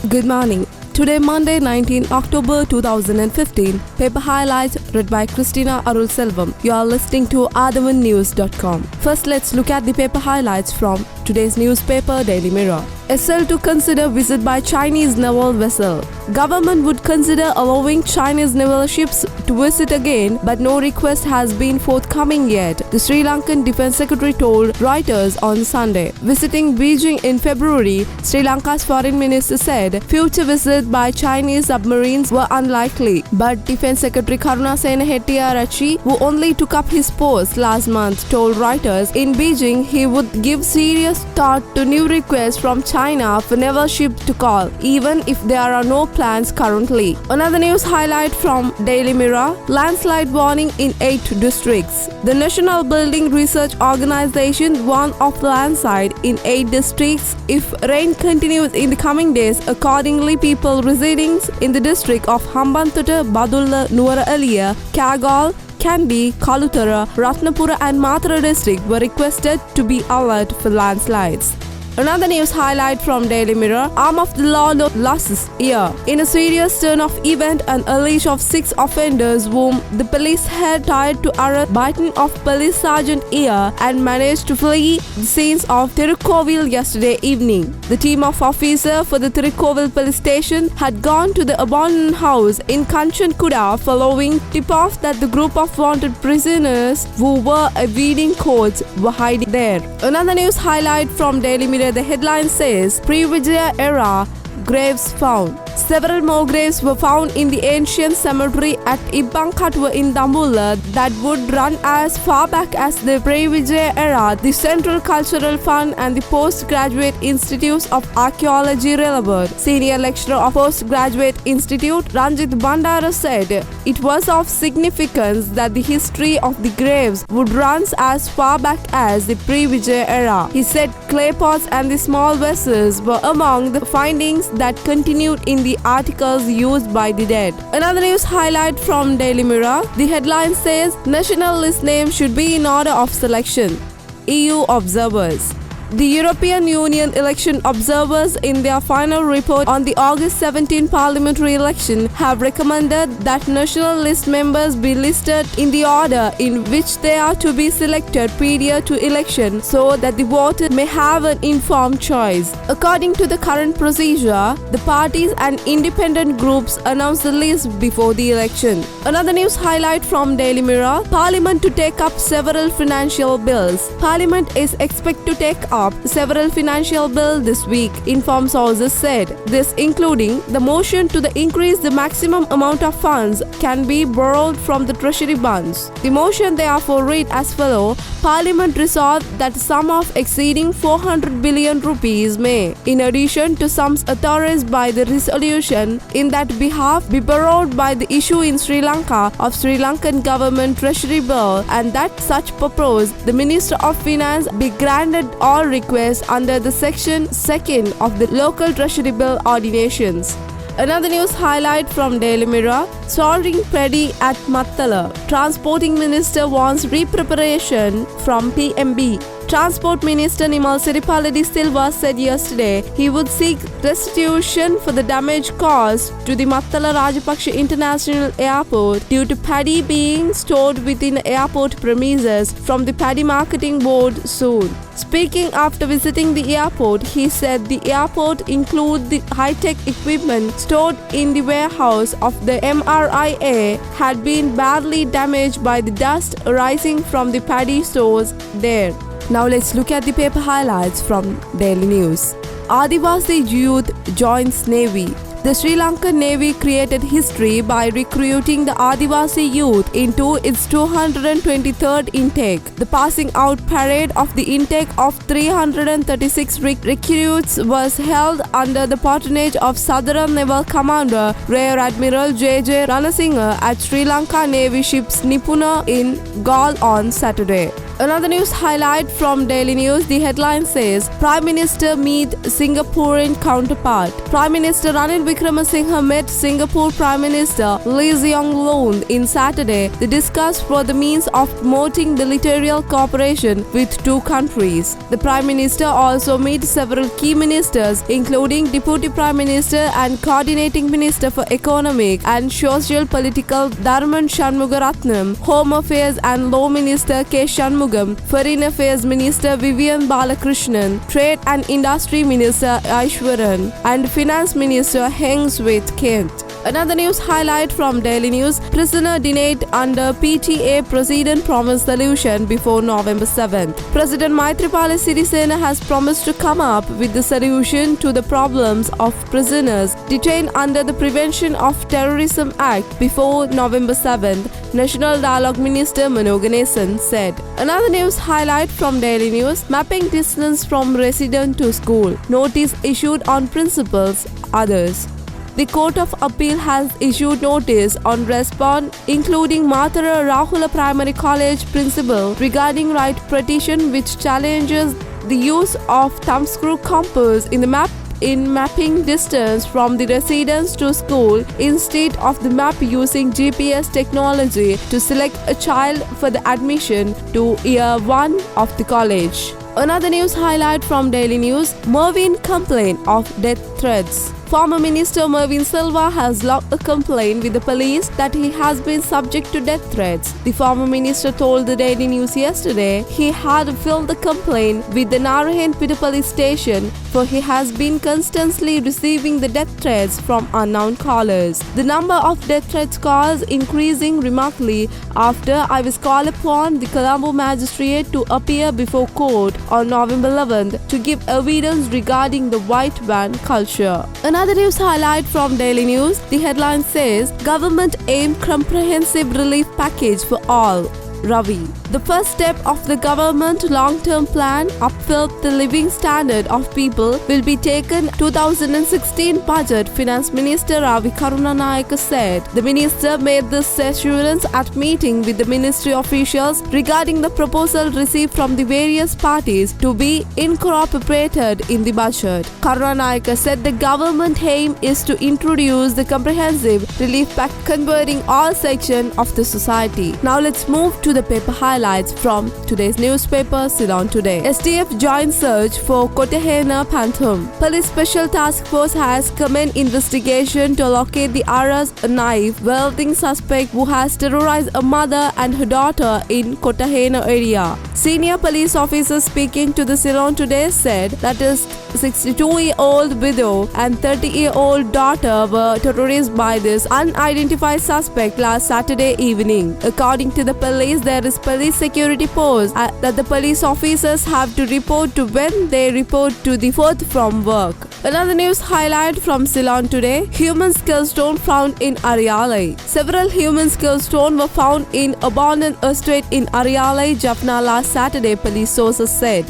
Good morning. Today Monday 19 October 2015. Paper highlights read by Christina Arulselvam. You are listening to AthavanNews.com. First, let's look at the paper highlights from today's newspaper Daily Mirror. SL to consider visit by Chinese naval vessel. Government would consider allowing Chinese naval ships to visit again, but no request has been forthcoming yet, the Sri Lankan Defence Secretary told Reuters on Sunday. Visiting Beijing in February, Sri Lanka's foreign minister said future visits by Chinese submarines were unlikely, but Defence Secretary Karunasena Hettiarachchi, who only took up his post last month, told Reuters in Beijing he would give serious thought to new requests from China for naval ships to call, even if there are no plans currently. Another news highlight from Daily Mirror: landslide warning in 8 districts. The National Building Research Organization warned of landslide in 8 districts if rain continues in the coming days. Accordingly, people residing in the district of Hambantota, Badulla, Nuwara Eliya, Kagal, Kandy, Kalutara, Ratnapura and Matara district were requested to be alert for landslides. Another news highlight from Daily Mirror: arm of the law loses ear. In a serious turn of event, an alleged of 6 offenders whom the police had tried to arrest biting off Police Sergeant ear and managed to flee the scenes of Tirukkovil yesterday evening. The team of officers for the Tirukkovil police station had gone to the abandoned house in Kanchankuda following tip-off that the group of wanted prisoners who were evading courts were hiding there. Another news highlight from Daily Mirror: the headline says pre-Vijaya era graves found. Several more graves were found in the ancient cemetery at Ibbankatwa in Dambulla that would run as far back as the pre-Vijaya era. The Central Cultural Fund and the Postgraduate Institutes of Archaeology relevant. Senior lecturer of Postgraduate Institute, Ranjit Bandara, said it was of significance that the history of the graves would run as far back as the pre-Vijaya era. He said clay pots and the small vessels were among the findings that continued in the articles used by the dead. Another news highlight from Daily Mirror: the headline says national list name should be in order of selection. EU observers. The European Union election observers in their final report on the August 17 parliamentary election have recommended that national list members be listed in the order in which they are to be selected prior to election so that the voter may have an informed choice. According to the current procedure, the parties and independent groups announce the list before the election. Another news highlight from Daily Mirror: Parliament to take up several financial bills. Parliament is expected to take up several financial bills this week, informed sources said. This including the motion to increase the maximum amount of funds can be borrowed from the treasury bonds. The motion therefore read as follows: Parliament resolved that a sum of exceeding 400 billion rupees may, in addition to sums authorized by the resolution in that behalf, be borrowed by the issue in Sri Lanka of Sri Lankan government treasury bill, and that such purpose the Minister of Finance be granted all requests under the section 2nd of the local treasury bill ordinations. Another news highlight from Daily Mirror: soaring Paddy at Mattala. Transporting Minister wants re-preparation from PMB. Transport Minister Nimal Siripala Silva said yesterday he would seek restitution for the damage caused to the Mattala Rajapaksa International Airport due to paddy being stored within airport premises from the Paddy Marketing Board soon. Speaking after visiting the airport, he said the airport includes the high-tech equipment stored in the warehouse of the MRIA had been badly damaged by the dust arising from the paddy stores there. Now let's look at the paper highlights from Daily News. Adivasi youth joins Navy. The Sri Lankan Navy created history by recruiting the Adivasi youth into its 223rd intake. The passing out parade of the intake of 336 recruits was held under the patronage of Southern Naval Commander Rear Admiral J.J. Ranasinghe at Sri Lanka Navy ship's Nipuna in Galle on Saturday. Another news highlight from Daily News, the headline says, Prime Minister meet Singaporean counterpart. Prime Minister Ranil Wickremesinghe met Singapore Prime Minister Lee Hsien Loong in Saturday. They discussed for the means of promoting bilateral cooperation with two countries. The Prime Minister also met several key ministers, including Deputy Prime Minister and Coordinating Minister for Economic and Social Political Dharman Shanmugaratnam, Home Affairs and Law Minister K. Shanmugam, Foreign Affairs Minister Vivian Balakrishnan, Trade and Industry Minister Aishwaran, and Finance Minister Heng Swee Keat. Another news highlight from Daily News, prisoner denied under PTA President promised solution before November 7th. President Maithripala Sirisena has promised to come up with the solution to the problems of prisoners detained under the Prevention of Terrorism Act before November 7th, National Dialogue Minister Mano Ganesan said. Another news highlight from Daily News, mapping distance from resident to school. Notice issued on principals, others. The Court of Appeal has issued notice on respond, including Mathura Rahula Primary College principal regarding right petition which challenges the use of thumbscrew compass in the mapping distance from the residence to school instead of the map using GPS technology to select a child for the admission to year 1 of the college. Another news highlight from Daily News, Mervyn complaint of death threats. Former Minister Mervyn Silva has logged a complaint with the police that he has been subject to death threats. The former minister told the Daily News yesterday he had filed the complaint with the Narayanpeta police station for he has been constantly receiving the death threats from unknown callers. The number of death threats calls increasing remarkably after I was called upon the Colombo magistrate to appear before court on November 11th to give evidence regarding the white van culture. Another news highlight from Daily News, the headline says, Government aim comprehensive relief package for all. Ravi. The first step of the government long-term plan uplift the living standard of people will be taken 2016 budget, Finance Minister Ravi Karunanayake said. The minister made this assurance at meeting with the ministry officials regarding the proposal received from the various parties to be incorporated in the budget. Karunanayake said the government aim is to introduce the comprehensive relief pack converting all sections of the society. Now let's move to the paper highlights from today's newspaper, Ceylon Today. STF joint search for Kotahena Pantham. Police Special Task Force has commenced investigation to locate the arrest a knife wielding suspect who has terrorized a mother and her daughter in Kotahena area. Senior police officers speaking to the Ceylon Today said that his 62-year-old widow and 30-year-old daughter were terrorized by this unidentified suspect last Saturday evening. According to the police, there is police security post that the police officers have to report to when they report to the fourth from work. Another news highlight from Ceylon Today, human skull stone found in Arialai. Several human skull stones were found in abandoned estate in Arialai, Jaffna last Saturday, police sources said.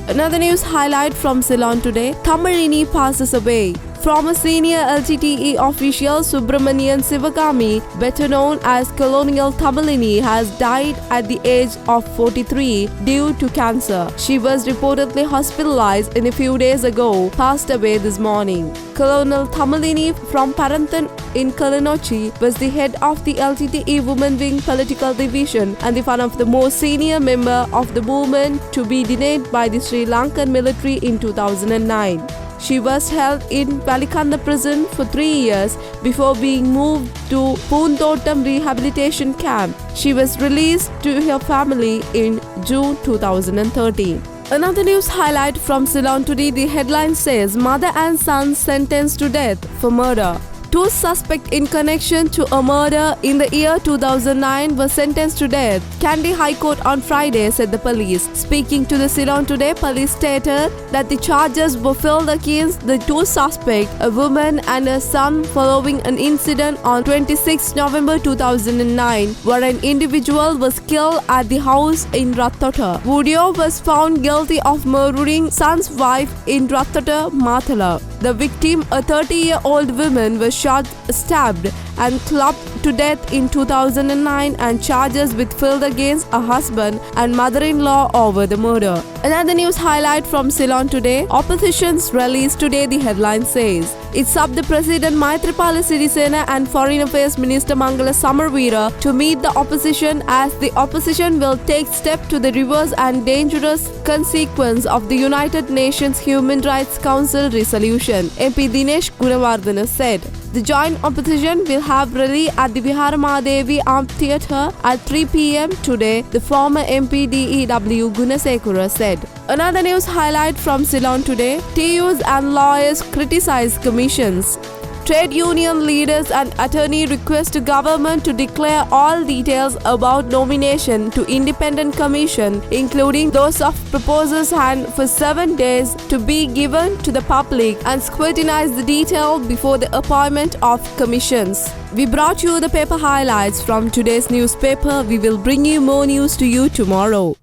Another news highlight from Ceylon Today, Thamizhini passes away. Former senior LTTE official Subramanian Sivagami, better known as Colonial Thamizhini, has died at the age of 43 due to cancer. She was reportedly hospitalized a few days ago, passed away this morning. Colonel Thamizhini from Paranthan in Kalinochi was the head of the LTTE Women Wing Political Division and the one of the most senior member of the movement to be detained by the Sri Lankan military in 2009. She was held in Valikanda prison for 3 years before being moved to Poonthottam Rehabilitation Camp. She was released to her family in June 2013. Another news highlight from Ceylon Today, the headline says, Mother and son sentenced to death for murder. Two suspects in connection to a murder in the year 2009 were sentenced to death. Kandy High Court on Friday, said the police. Speaking to the Ceylon Today, police stated that the charges were filed against the two suspects, a woman and a son, following an incident on 26 November 2009 where an individual was killed at the house in Rathota. Vudio was found guilty of murdering son's wife in Rathota, Mathala. The victim, a 30-year-old woman, was shot, stabbed and clubbed to death in 2009, and charges with filed against a husband and mother-in-law over the murder. Another news highlight from Ceylon today. Opposition's release today, the headline says. It's up to President Maithripala Sirisena and Foreign Affairs Minister Mangala Samarveera to meet the opposition, as the opposition will take step to the reverse and dangerous consequence of the United Nations Human Rights Council resolution, MP Dinesh Gunawardena said. The joint opposition will have rally at the Viharamadevi Amphitheatre at 3 p.m. today, the former MP DEW Gunasekura said. Another news highlight from Ceylon today. TUs and lawyers criticize commissions. Trade union leaders and attorney request government to declare all details about nomination to independent commission, including those of proposals, and for 7 days to be given to the public and scrutinize the detail before the appointment of commissions. We brought you the paper highlights from today's newspaper. We will bring you more news to you tomorrow.